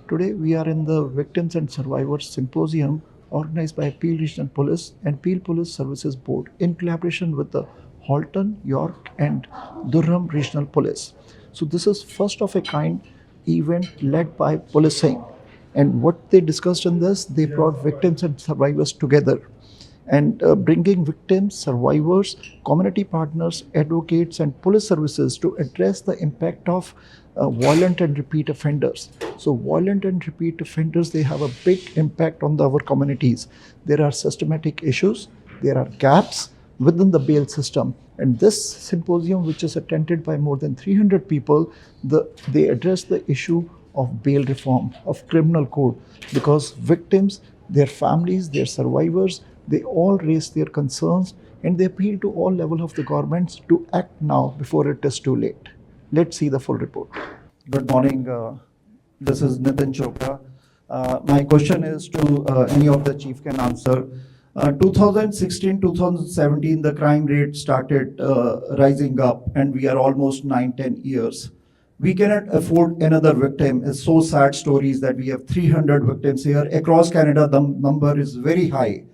Today we are in the Victims and Survivors Symposium organized by Peel Regional Police and Peel Police Services Board in collaboration with the Halton, York and Durham Regional Police. So this is first of a kind event led by policing, and what they discussed in this, they brought victims and survivors together and bringing victims, survivors, community partners, advocates, and police services to address the impact of violent and repeat offenders. So violent and repeat offenders, they have a big impact on our communities. There are systematic issues, there are gaps within the bail system. And this symposium, which is attended by more than 300 people, they address the issue of bail reform, of criminal code, because victims, their families, their survivors, they all raise their concerns and they appeal to all levels of the governments to act now before it is too late. Let's see the full report. Good morning. This is Nitin Chopra. My question is to any of the chief can answer. 2016-2017, the crime rate started rising up and we are almost 9-10 years. We cannot afford another victim. It's so sad stories that we have 300 victims here. Across Canada, the number is very high.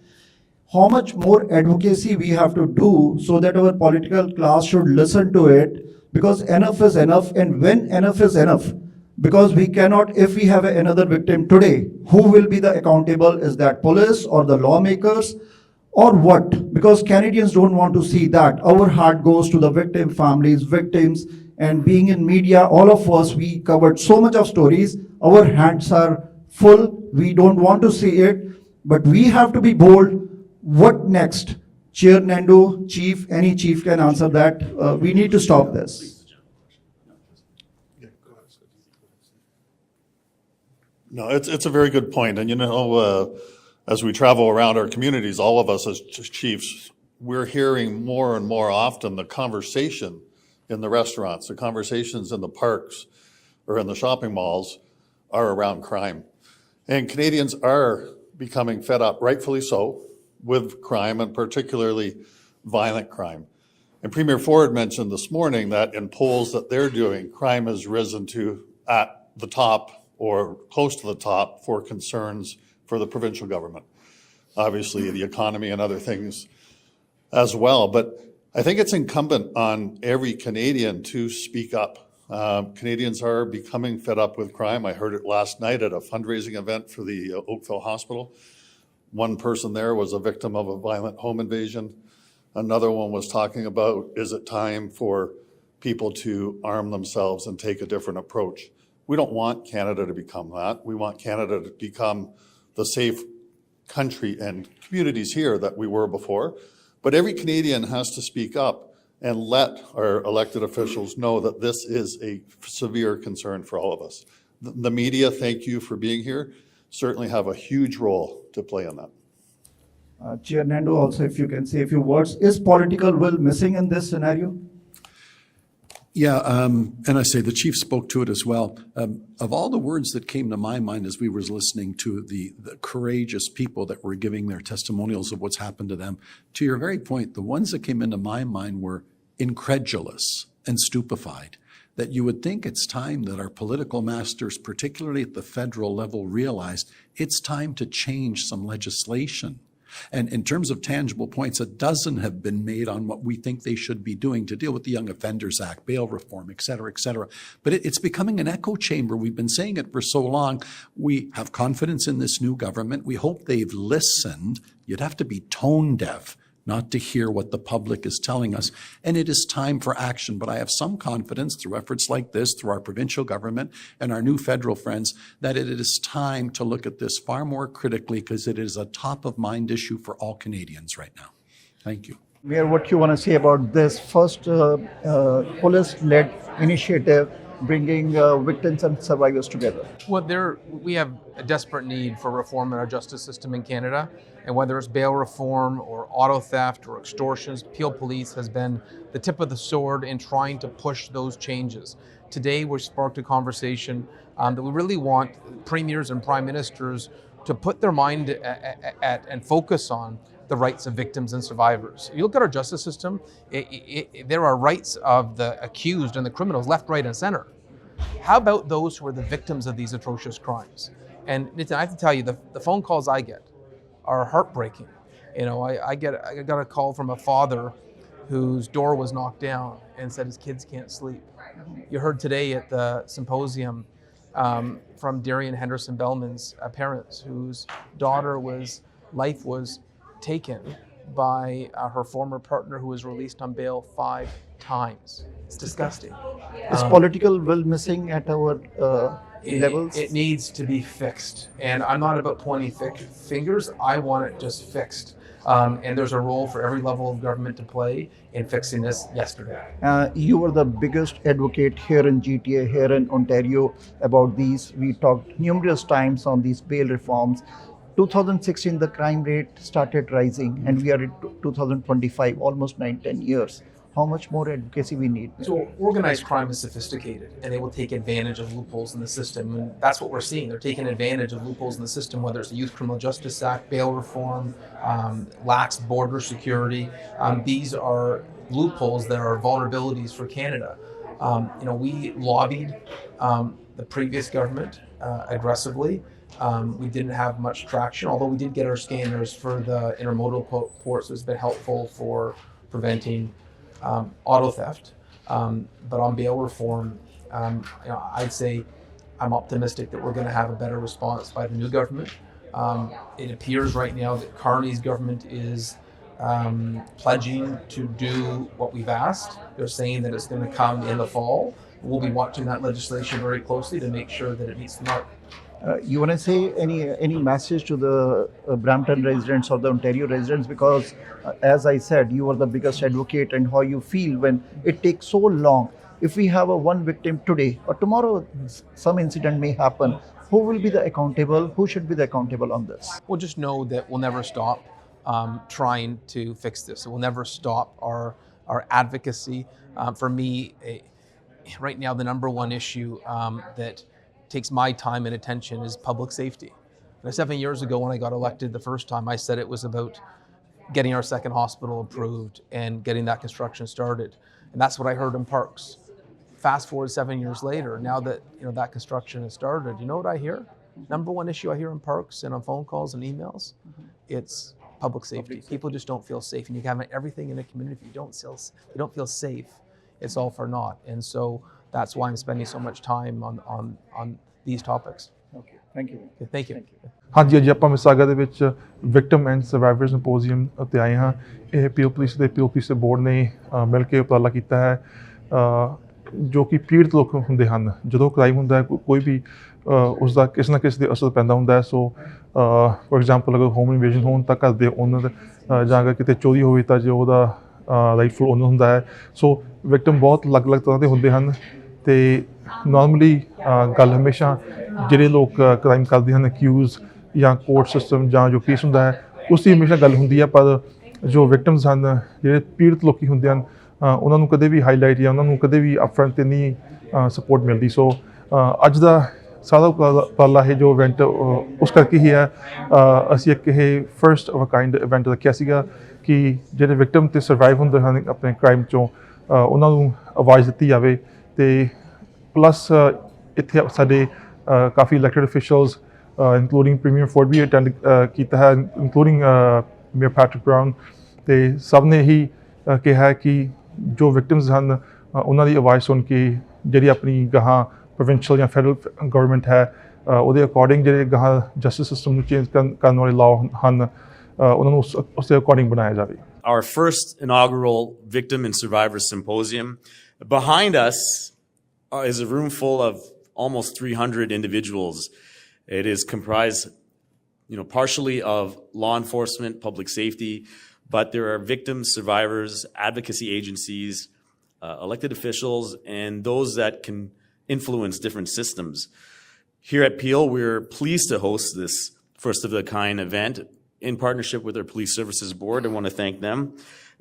How much more advocacy we have to do so that our political class should listen to it, because enough is enough. And when enough is enough, because we cannot, if we have another victim today, who will be the accountable? Is that police or the lawmakers or what? Because Canadians don't want to see that. Our heart goes to the victim families, victims, and being in media, all of us, we covered so much of stories. Our hands are full. We don't want to see it, but we have to be bold. What next? Chair Nando, Chief, any chief can answer that. We need to stop this. No, it's a very good point. And as we travel around our communities, all of us as chiefs, we're hearing more and more often the conversation in the restaurants, the conversations in the parks or in the shopping malls are around crime. And Canadians are becoming fed up, rightfully so, with crime and particularly violent crime. And Premier Ford mentioned this morning that in polls that they're doing, crime has risen to at the top or close to the top for concerns for the provincial government. Obviously the economy and other things as well. But I think it's incumbent on every Canadian to speak up. Canadians are becoming fed up with crime. I heard it last night at a fundraising event for the Oakville Hospital. One person there was a victim of a violent home invasion. Another one was talking about, is it time for people to arm themselves and take a different approach? We don't want Canada to become that. We want Canada to become the safe country and communities here that we were before. But every Canadian has to speak up and let our elected officials know that this is a severe concern for all of us. The media, thank you for being here, certainly have a huge role to play in that. Chair Nando, also if you can say a few words, is political will missing in this scenario? Yeah, and I say the chief spoke to it as well. Of all the words that came to my mind as we were listening to the courageous people that were giving their testimonials of what's happened to them, to your very point, the ones that came into my mind were incredulous and stupefied. That you would think it's time that our political masters, particularly at the federal level, realized it's time to change some legislation. And in terms of tangible points, a dozen have been made on what we think they should be doing to deal with the Young Offenders Act, bail reform, et cetera, et cetera. But it's becoming an echo chamber. We've been saying it for so long. We have confidence in this new government. We hope they've listened. You'd have to be tone deaf not to hear what the public is telling us. And it is time for action. But I have some confidence through efforts like this, through our provincial government and our new federal friends, that it is time to look at this far more critically, because it is a top-of-mind issue for all Canadians right now. Thank you. Mayor, what you want to say about this first police-led initiative bringing victims and survivors together? Well, we have a desperate need for reform in our justice system in Canada, and whether it's bail reform or auto theft or extortions, Peel Police has been the tip of the sword in trying to push those changes. Today, we've sparked a conversation that we really want premiers and prime ministers to put their mind at and focus on the rights of victims and survivors. If you look at our justice system, there are rights of the accused and the criminals left, right, and center. How about those who are the victims of these atrocious crimes? And Nitin, I have to tell you, the phone calls I get are heartbreaking. I got a call from a father whose door was knocked down and said his kids can't sleep. You heard today at the symposium from Darian Henderson Bellman's parents, whose life was taken by her former partner, who was released on bail 5 times. It's disgusting. Is political will missing at our levels? It needs to be fixed. And I'm not about pointing fingers. I want it just fixed. And there's a role for every level of government to play in fixing this yesterday. You were the biggest advocate here in GTA, here in Ontario about these. We talked numerous times on these bail reforms. 2016, the crime rate started rising, and we are in 2025, almost 9-10 years. How much more advocacy we need? So organized crime is sophisticated, and they will take advantage of loopholes in the system, and that's what we're seeing. They're taking advantage of loopholes in the system, whether it's the Youth Criminal Justice Act, bail reform, lax border security. These are loopholes that are vulnerabilities for Canada. We lobbied the previous government aggressively. We didn't have much traction, although we did get our scanners for the intermodal ports. It's been helpful for preventing auto theft, but on bail reform, I'd say I'm optimistic that we're going to have a better response by the new government. It appears right now that Carney's government is pledging to do what we've asked. They're saying that it's going to come in the fall. We'll be watching that legislation very closely to make sure that it meets the mark. You want to say any message to the Brampton residents or the Ontario residents? Because as I said, you are the biggest advocate, and how you feel when it takes so long. If we have one victim today or tomorrow, some incident may happen. Who will be the accountable? Who should be the accountable on this? We'll just know that we'll never stop trying to fix this. We'll never stop our advocacy. For me, right now, the number one issue that takes my time and attention is public safety. 7 years ago when I got elected the first time, I said it was about getting our second hospital approved and getting that construction started. And that's what I heard in Parks. Fast forward 7 years later, now that that construction has started, you know what I hear? Number one issue I hear in Parks and on phone calls and emails, it's public safety. People just don't feel safe, and you can have everything in a community. If you don't feel safe, it's all for naught. And so that's why I'm spending so much time on these topics. Okay, thank you. Okay, thank you. ਹਾਂਜੀ ਅੱਜ ਆਪਾਂ ਮਿਸਾਗਾ ਦੇ ਵਿੱਚ victim and survivor ਸਿੰਪੋਜ਼ੀਅਮ ਉੱਤੇ ਆਏ ਹਾਂ। ਇਹ ਪੀਓ ਪੁਲਿਸ ਦੇ ਬੋਰਡ ਨੇ ਮਿਲ ਕੇ ਉਪਰਾਲਾ ਕੀਤਾ ਹੈ ਜੋ ਕਿ ਪੀੜਤ ਲੋਕ ਹੁੰਦੇ ਹਨ। ਜਦੋਂ ਕ੍ਰਾਈਮ ਹੁੰਦਾ ਹੈ ਕੋਈ ਵੀ ਉਸ ਦਾ ਕਿਸੇ ਨਾ ਕਿਸੇ ਦੇ ਅਸਰ ਪੈਂਦਾ ਹੁੰਦਾ ਹੈ। ਸੋ ਫੋਰ ਐਗਜ਼ਾਮਪਲ ਅਗਰ ਹੋਮ ਇਨਵੇਜਨ ਹੋਣ ਤਾਂ ਘਰ ਦੇ ਓਨਰ ਜਾਂ ਅਗਰ ਕਿਤੇ ਚੋਰੀ ਹੋਵੇ ਤਾਂ ਜੋ ਉਹਦਾ ਰਾਈਟਫੁਲ ਓਨਰ ਹੁੰਦਾ ਹੈ। ਸੋ ਵਿਕਟਮ ਬਹੁਤ ਅਲੱਗ-ਅਲੱਗ ਤਰ੍ਹਾਂ ਦੇ ਹੁੰਦੇ ਹਨ ਤੇ ਨੋਰਮਲੀ ਗੱਲ ਹਮੇਸ਼ਾ ਜਿਹੜੇ ਲੋਕ ਕ੍ਰਾਈਮ ਕਰਦੇ ਹਨ ਅਕਿਊਜ਼ ਜਾਂ ਕੋਰਟ ਸਿਸਟਮ ਜਾਂ ਜੋ ਕੇਸ ਹੁੰਦਾ ਹੈ ਉਸ ਦੀ ਹਮੇਸ਼ਾ ਗੱਲ ਹੁੰਦੀ ਹੈ, ਪਰ ਜੋ ਵਿਕਟਮਸ ਹਨ ਜਿਹੜੇ ਪੀੜਤ ਲੋਕੀ ਹੁੰਦੇ ਹਨ ਉਹਨਾਂ ਨੂੰ ਕਦੇ ਵੀ ਹਾਈਲਾਈਟ ਜਾਂ ਉਹਨਾਂ ਨੂੰ ਕਦੇ ਵੀ ਅਪਫਰੰਟ 'ਤੇ ਨਹੀਂ ਸਪੋਰਟ ਮਿਲਦੀ। ਸੋ ਅੱਜ ਦਾ ਸਾਰਾ ਉਪਰਾਲਾ ਇਹ ਜੋ ਇਵੈਂਟ ਉਸ ਕਰਕੇ ਹੀ ਹੈ। ਅਸੀਂ ਇੱਕ ਇਹ first of a kind event ਰੱਖਿਆ ਸੀਗਾ ਕਿ ਜਿਹੜੇ ਵਿਕਟਮ ਅਤੇ ਸਰਵਾਈਵ ਹੁੰਦੇ ਹਨ ਆਪਣੇ ਕ੍ਰਾਈਮ 'ਚੋਂ ਉਹਨਾਂ ਨੂੰ ਆਵਾਜ਼ ਦਿੱਤੀ ਜਾਵੇ। ਅਤੇ ਪਲੱਸ ਇੱਥੇ ਸਾਡੇ ਕਾਫੀ ਇਲੈਕਟਡ ਅਫੀਸ਼ੀਅਲਸ ਇੰਕਲੂਡਿੰਗ ਪ੍ਰੀਮੀਅਰ ਫੋਰਡ ਵੀ ਅਟੈਂਡ ਕੀਤਾ ਹੈ, ਇੰਕਲੂਡਿੰਗ ਮੇਅਰ ਪੈਟਰਿਕ ਬਰਾਊਨ, ਅਤੇ ਸਭ ਨੇ ਇਹੀ ਕਿਹਾ ਕਿ ਜੋ ਵਿਕਟਮਸ ਹਨ ਉਹਨਾਂ ਦੀ ਆਵਾਜ਼ ਸੁਣ ਕੇ ਜਿਹੜੀ ਆਪਣੀ ਗਾਹਾਂ ਪ੍ਰੋਵਿੰਸ਼ੀਅਲ ਜਾਂ ਫੈਡਰਲ ਗਵਰਨਮੈਂਟ ਹੈ ਉਹਦੇ ਅਕੋਰਡਿੰਗ ਜਿਹੜੇ ਗਾਹਾਂ ਜਸਟਿਸ ਸਿਸਟਮ ਨੂੰ ਚੇਂਜ ਕਰਨ ਵਾਲੇ ਲਾਅ ਹਨ ਉਹਨਾਂ ਨੂੰ ਉਸ ਦੇ ਅਕੋਰਡਿੰਗ ਬਣਾਇਆ ਜਾਵੇ। Our first inaugural Victim and Survivor Symposium. Behind us is a room full of almost 300 individuals. It is comprised, partially of law enforcement, public safety, but there are victims, survivors, advocacy agencies, elected officials, and those that can influence different systems. Here at Peel, we're pleased to host this first-of-the-kind event in partnership with our Police Services Board. I want to thank them.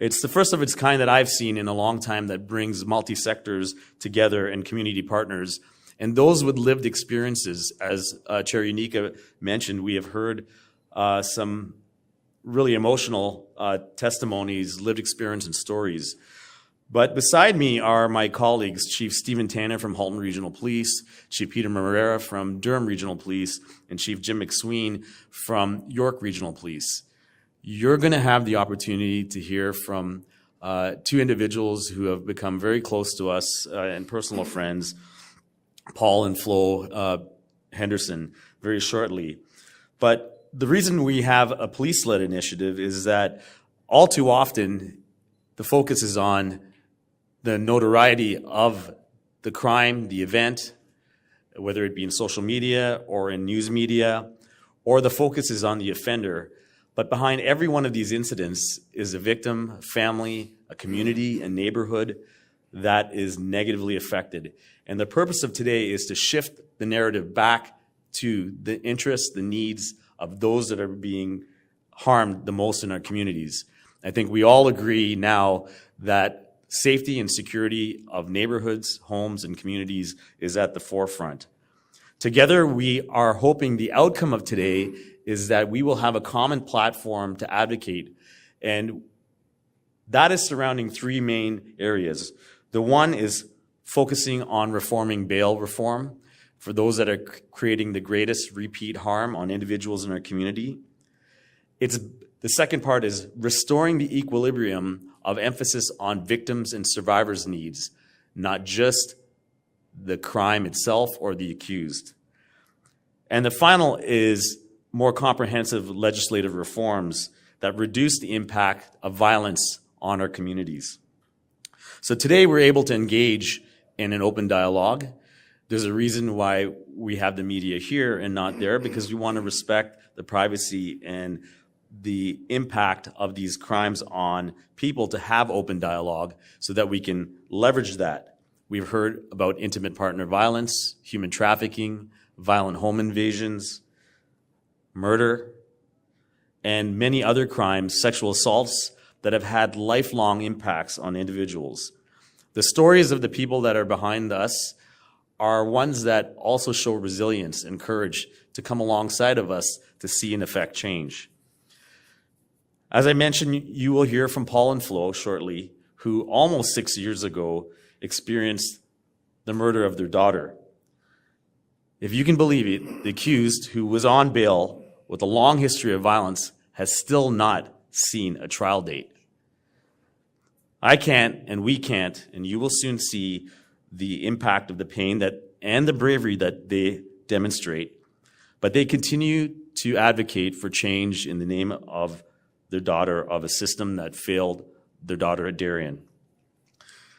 It's the first of its kind that I've seen in a long time that brings multi-sectors together and community partners. And those with lived experiences, as Chair Unica mentioned, we have heard some really emotional testimonies, lived experience and stories. But beside me are my colleagues, Chief Stephen Tanner from Halton Regional Police, Chief Peter Marrera from Durham Regional Police, and Chief Jim McSween from York Regional Police. You're going to have the opportunity to hear from two individuals who have become very close to us and personal friends, Paul and Flo Henderson, very shortly. But the reason we have a police-led initiative is that all too often the focus is on the notoriety of the crime, the event, whether it be in social media or in news media, or the focus is on the offender. But behind every one of these incidents is a victim, a family, a community, a neighborhood that is negatively affected. And the purpose of today is to shift the narrative back to the interests, the needs of those that are being harmed the most in our communities. I think we all agree now that safety and security of neighborhoods, homes, and communities is at the forefront. Together, we are hoping the outcome of today is that we will have a common platform to advocate, and that is surrounding three main areas. The one is focusing on reforming bail reform for those that are creating the greatest repeat harm on individuals in our community. The second part is restoring the equilibrium of emphasis on victims' and survivors' needs, not just the crime itself or the accused. And the final is more comprehensive legislative reforms that reduce the impact of violence on our communities. So today we're able to engage in an open dialogue. There's a reason why we have the media here and not there, because we want to respect the privacy and the impact of these crimes on people to have open dialogue so that we can leverage that. We've heard about intimate partner violence, human trafficking, violent home invasions, murder, and many other crimes, sexual assaults, that have had lifelong impacts on individuals. The stories of the people that are behind us are ones that also show resilience and courage to come alongside of us to see and affect change. As I mentioned, you will hear from Paul and Flo shortly, who almost 6 years ago experienced the murder of their daughter. If you can believe it, the accused, who was on bail with a long history of violence, has still not seen a trial date. I can't, and we can't, and you will soon see the impact of the pain and the bravery that they demonstrate. But they continue to advocate for change in the name of their daughter, of a system that failed their daughter at Darien.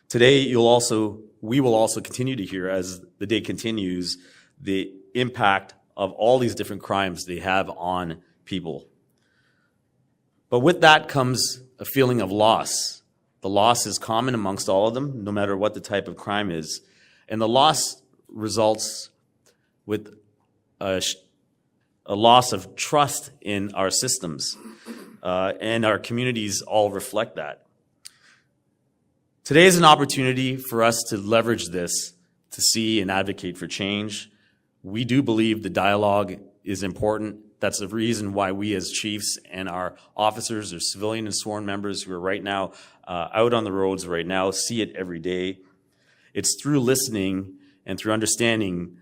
Today, we will also continue to hear, as the day continues, the impact of all these different crimes they have on people. But with that comes a feeling of loss. The loss is common amongst all of them, no matter what the type of crime is. And the loss results with a loss of trust in our systems. And our communities all reflect that. Today is an opportunity for us to leverage this to see and advocate for change. We do believe the dialogue is important. That's the reason why we as chiefs and our officers or civilian and sworn members who are right now out on the roads right now see it every day. It's through listening and through understanding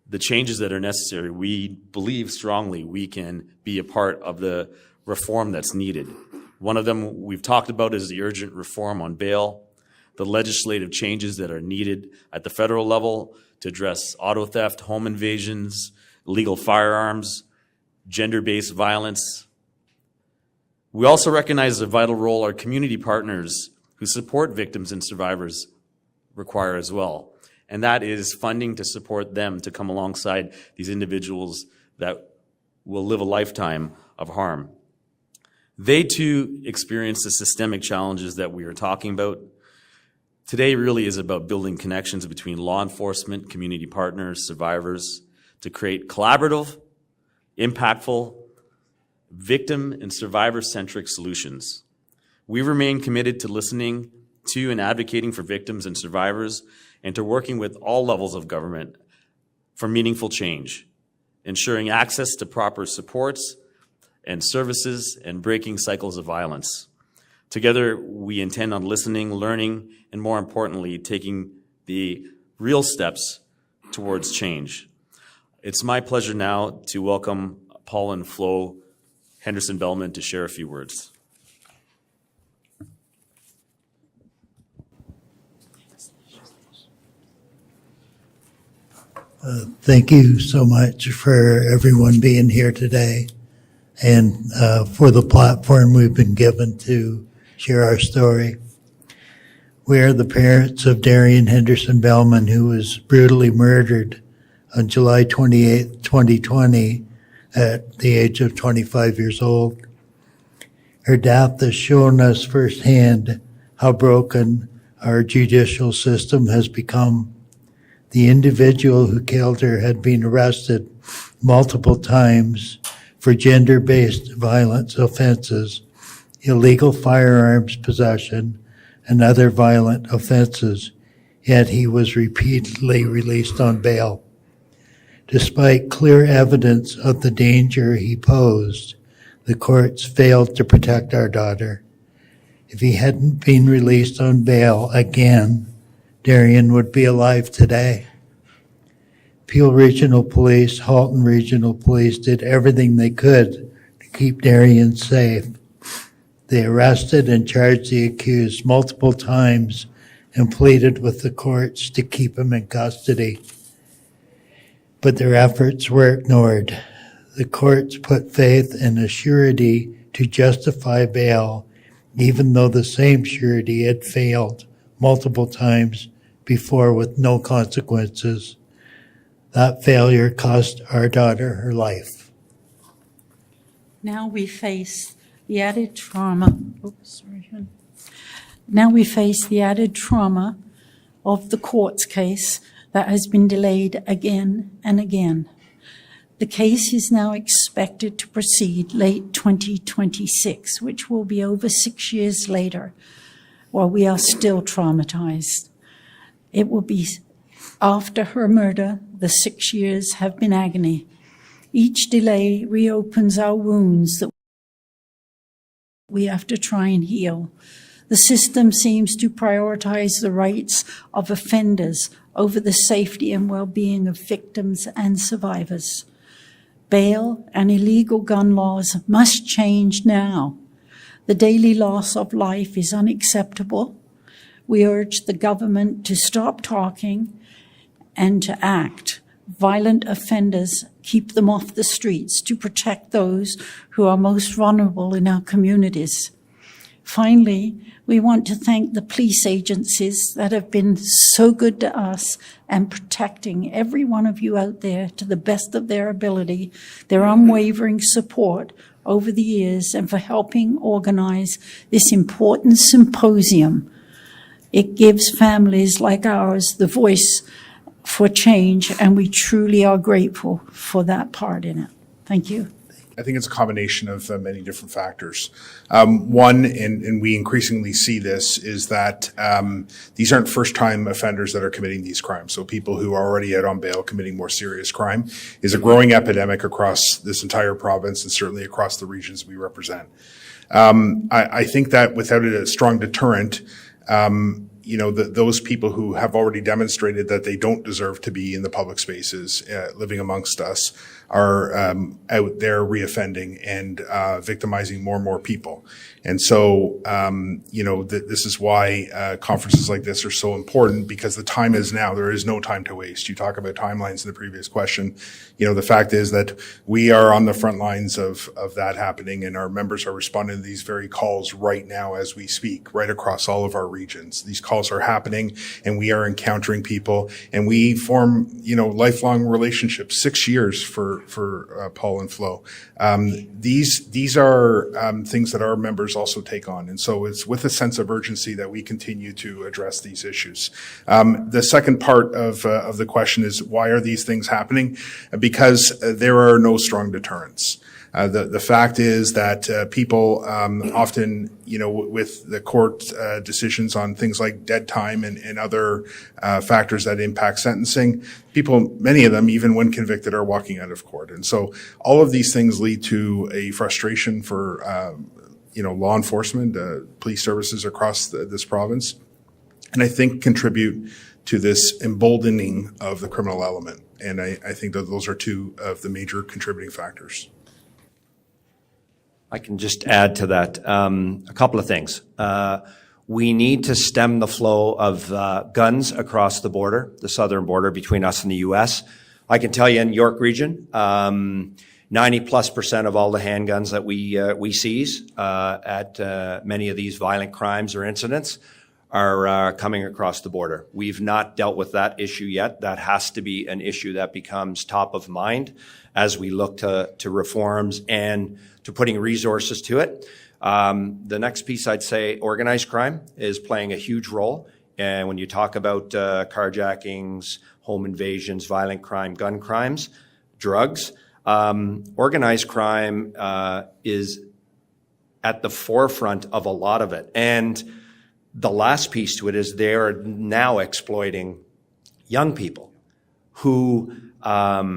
the changes that are necessary. We believe strongly we can be a part of the reform that's needed. One of them we've talked about is the urgent reform on bail, the legislative changes that are needed at the federal level to address auto theft, home invasions, illegal firearms, gender-based violence. We also recognize the vital role our community partners who support victims and survivors require as well. And that is funding to support them to come alongside these individuals that will live a lifetime of harm. They too experience the systemic challenges that we are talking about. Today really is about building connections between law enforcement, community partners, survivors, to create collaborative, impactful, victim and survivor-centric solutions. We remain committed to listening to and advocating for victims and survivors, and to working with all levels of government for meaningful change, ensuring access to proper supports and services, and breaking cycles of violence. Together, we intend on listening, learning, and more importantly, taking the real steps towards change. It's my pleasure now to welcome Paul and Flo Henderson-Bellman to share a few words. Thank you so much for everyone being here today and for the platform we've been given to share our story. We are the parents of Darian Henderson-Bellman, who was brutally murdered on July 28, 2020, at the age of 25 years old. Her death has shown us firsthand how broken our judicial system has become. The individual who killed her had been arrested multiple times for gender-based violence offenses, illegal firearms possession, and other violent offenses, yet he was repeatedly released on bail. Despite clear evidence of the danger he posed, the courts failed to protect our daughter. If he hadn't been released on bail again, Darian would be alive today. Peel Regional Police, Halton Regional Police did everything they could to keep Darian safe. They arrested and charged the accused multiple times and pleaded with the courts to keep him in custody. But their efforts were ignored. The courts put faith in a surety to justify bail, even though the same surety had failed multiple times before with no consequences. That failure cost our daughter her life. Now we face the added trauma. Now we face the added trauma of the court's case that has been delayed again and again. The case is now expected to proceed late 2026, which will be over 6 years later, while we are still traumatized. It will be after her murder. The 6 years have been agony. Each delay reopens our wounds that we have to try and heal. The system seems to prioritize the rights of offenders over the safety and well-being of victims and survivors. Bail and illegal gun laws must change now. The daily loss of life is unacceptable. We urge the government to stop talking and to act. Violent offenders, keep them off the streets to protect those who are most vulnerable in our communities. Finally, we want to thank the police agencies that have been so good to us and protecting every one of you out there to the best of their ability, their unwavering support over the years, and for helping organize this important symposium. It gives families like ours the voice for change, and we truly are grateful for that part in it. Thank you. I think it's a combination of many different factors. One, and we increasingly see this, is that these aren't first-time offenders that are committing these crimes. So people who are already out on bail committing more serious crime is a growing epidemic across this entire province and certainly across the regions we represent. I think that without a strong deterrent, those people who have already demonstrated that they don't deserve to be in the public spaces living amongst us are out there reoffending and victimizing more and more people. And so, this is why conferences like this are so important, because the time is now. There is no time to waste. You talk about timelines in the previous question. The fact is that we are on the front lines of that happening, and our members are responding to these very calls right now as we speak, right across all of our regions. These calls are happening, and we are encountering people, and we form, lifelong relationships. 6 years for Paul and Flo. These are things that our members also take on, and so it's with a sense of urgency that we continue to address these issues. The second part of the question is, why are these things happening? Because there are no strong deterrents. The fact is that people often, with the court decisions on things like dead time and other factors that impact sentencing, people, many of them, even when convicted, are walking out of court. And so all of these things lead to a frustration for law enforcement, police services across this province, and I think contribute to this emboldening of the criminal element. And I think that those are two of the major contributing factors. I can just add to that a couple of things. We need to stem the flow of guns across the border, the southern border between us and the U.S. I can tell you in York Region, 90+% of all the handguns that we seize at many of these violent crimes or incidents are coming across the border. We've not dealt with that issue yet. That has to be an issue that becomes top of mind as we look to reforms and to putting resources to it. The next piece, I'd say organized crime is playing a huge role. And when you talk about carjackings, home invasions, violent crime, gun crimes, drugs, organized crime is at the forefront of a lot of it. And the last piece to it is they are now exploiting young people who are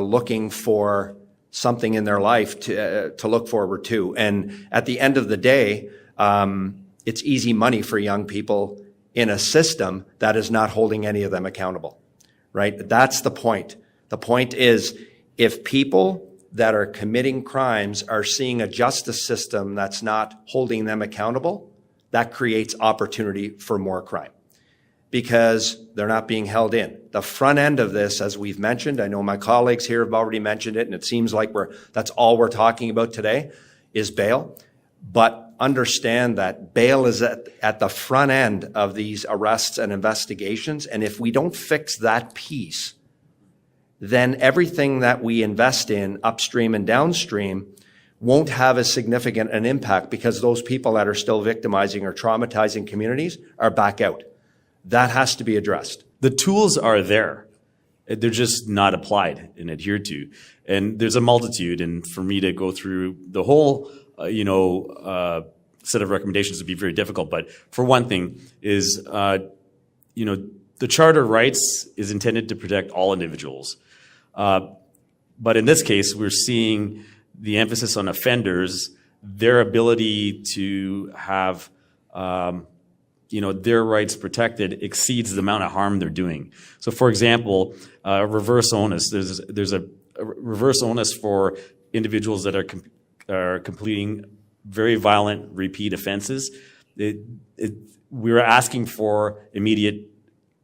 looking for something in their life to look forward to. And at the end of the day, it's easy money for young people in a system that is not holding any of them accountable, right? That's the point. The point is, if people that are committing crimes are seeing a justice system that's not holding them accountable, that creates opportunity for more crime because they're not being held in. The front end of this, as we've mentioned, I know my colleagues here have already mentioned it, and it seems like that's all we're talking about today is bail. But understand that bail is at the front end of these arrests and investigations. And if we don't fix that piece, then everything that we invest in upstream and downstream won't have as significant an impact because those people that are still victimizing or traumatizing communities are back out. That has to be addressed. The tools are there. They're just not applied and adhered to. And there's a multitude. And for me to go through the whole, set of recommendations would be very difficult. But for one thing is, the Charter of Rights is intended to protect all individuals. But in this case, we're seeing the emphasis on offenders, their ability to have, their rights protected exceeds the amount of harm they're doing. So, for example, reverse onus. There's a reverse onus for individuals that are completing very violent repeat offenses. We're asking for immediate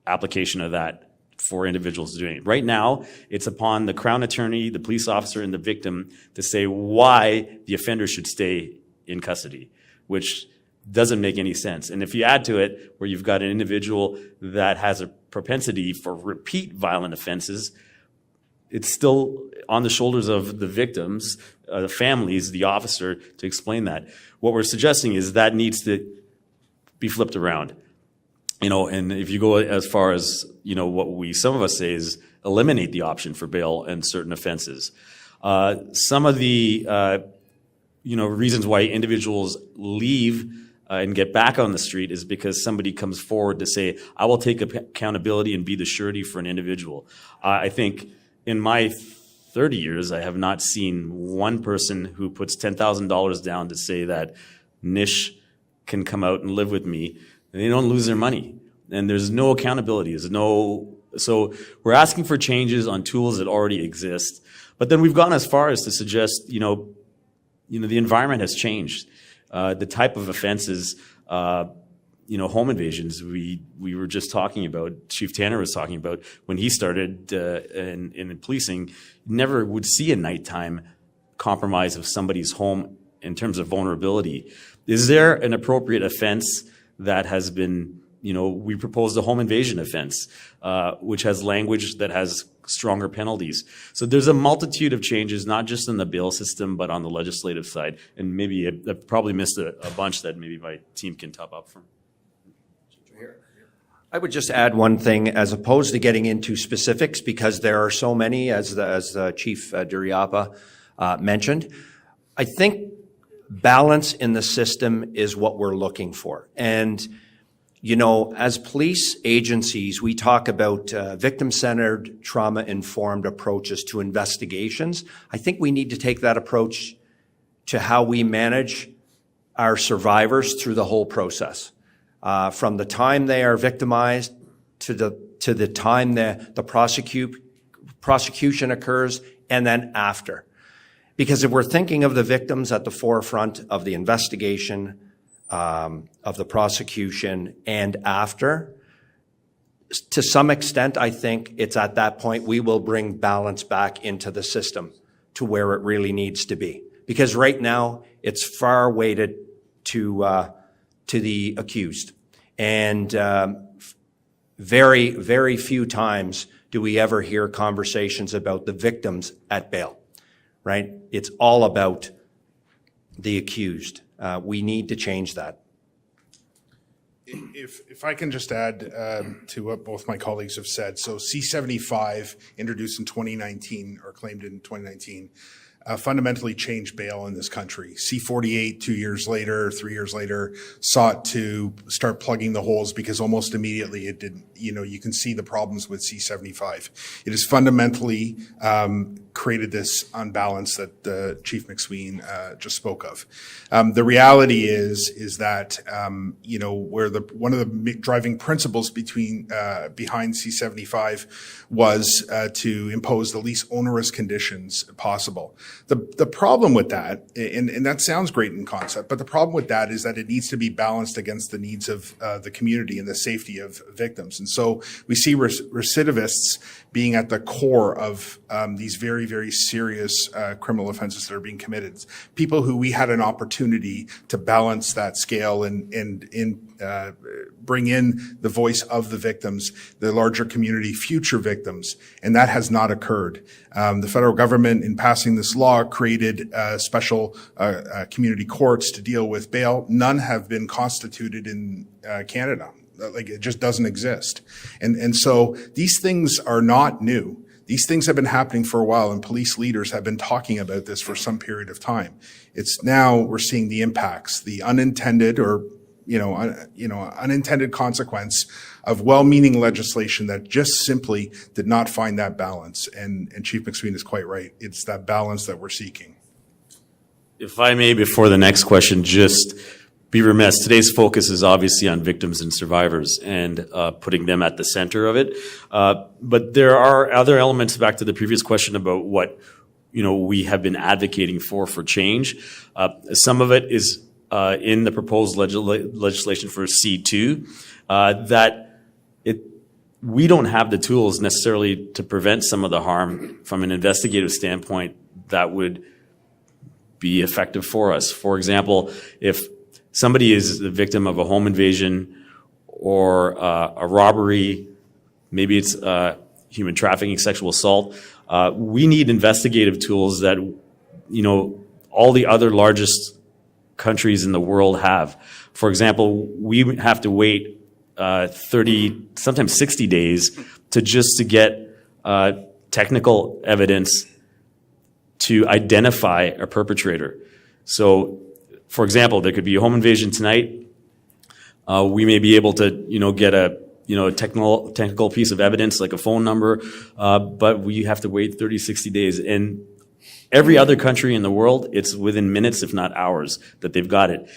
application of that for individuals doing it. Right now, it's upon the Crown Attorney, the police officer, and the victim to say why the offender should stay in custody, which doesn't make any sense. And if you add to it where you've got an individual that has a propensity for repeat violent offenses, it's still on the shoulders of the victims, the families, the officer to explain that. What we're suggesting is that needs to be flipped around. And if you go as far as, what some of us say is eliminate the option for bail and certain offenses. Some of the, reasons why individuals leave and get back on the street is because somebody comes forward to say, I will take accountability and be the surety for an individual. I think in my 30 years, I have not seen one person who puts $10,000 down to say that Nish can come out and live with me, and they don't lose their money. And there's no accountability. So we're asking for changes on tools that already exist. But then we've gone as far as to suggest, the environment has changed. The type of offenses, home invasions we were just talking about, Chief Tanner was talking about, when he started in policing, never would see a nighttime compromise of somebody's home in terms of vulnerability. Is there an appropriate offense that has been, we proposed a home invasion offense, which has language that has stronger penalties. So there's a multitude of changes, not just in the bail system, but on the legislative side. And maybe I probably missed a bunch that maybe my team can top up from. I would just add one thing, as opposed to getting into specifics, because there are so many, as Chief Duriapa mentioned. I think balance in the system is what we're looking for. And, as police agencies, we talk about victim-centered, trauma-informed approaches to investigations. I think we need to take that approach to how we manage our survivors through the whole process, from the time they are victimized to the time the prosecution occurs, and then after. Because if we're thinking of the victims at the forefront of the investigation, of the prosecution, and after, to some extent, I think it's at that point we will bring balance back into the system to where it really needs to be. Because right now, it's far weighted to the accused. And very, very few times do we ever hear conversations about the victims at bail, right? It's all about the accused. We need to change that. If I can just add to what both my colleagues have said. So C-75, introduced in 2019, or claimed in 2019, fundamentally changed bail in this country. C-48, 2 years later, 3 years later, sought to start plugging the holes because almost immediately it did, you can see the problems with C-75. It has fundamentally created this unbalance that Chief McSween just spoke of. The reality is that, where one of the driving principles behind C-75 was to impose the least onerous conditions possible. The problem with that, and that sounds great in concept, but the problem with that is that it needs to be balanced against the needs of the community and the safety of victims. And so we see recidivists being at the core of these very, very serious criminal offenses that are being committed. People who we had an opportunity to balance that scale and bring in the voice of the victims, the larger community, future victims, and that has not occurred. The federal government, in passing this law, created special community courts to deal with bail. None have been constituted in Canada. Like, it just doesn't exist. And so these things are not new. These things have been happening for a while, and police leaders have been talking about this for some period of time. It's now we're seeing the impacts, the unintended or unintended consequence of well-meaning legislation that just simply did not find that balance. And Chief McSween is quite right. It's that balance that we're seeking. If I may, before the next question, just be remiss. Today's focus is obviously on victims and survivors and putting them at the center of it. But there are other elements, back to the previous question about what we have been advocating for change. Some of it is in the proposed legislation for C2, that we don't have the tools necessarily to prevent some of the harm from an investigative standpoint that would be effective for us. For example, if somebody is the victim of a home invasion or a robbery, maybe it's human trafficking, sexual assault, we need investigative tools that, all the other largest countries in the world have. For example, we have to wait 30, sometimes 60 days to get technical evidence to identify a perpetrator. So, for example, there could be a home invasion tonight. We may be able to, get a technical piece of evidence like a phone number, but we have to wait 30, 60 days. And every other country in the world, it's within minutes, if not hours, that they've got it.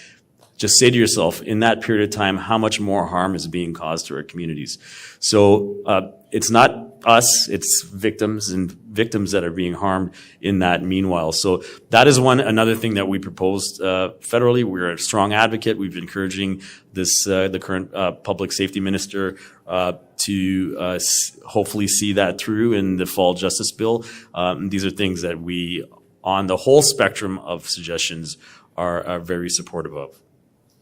Just say to yourself, in that period of time, how much more harm is being caused to our communities? So it's not us, it's victims that are being harmed in that meanwhile. So that is another thing that we proposed federally. We're a strong advocate. We've been encouraging the current public safety minister to hopefully see that through in the fall justice bill. These are things that we, on the whole spectrum of suggestions, are very supportive of.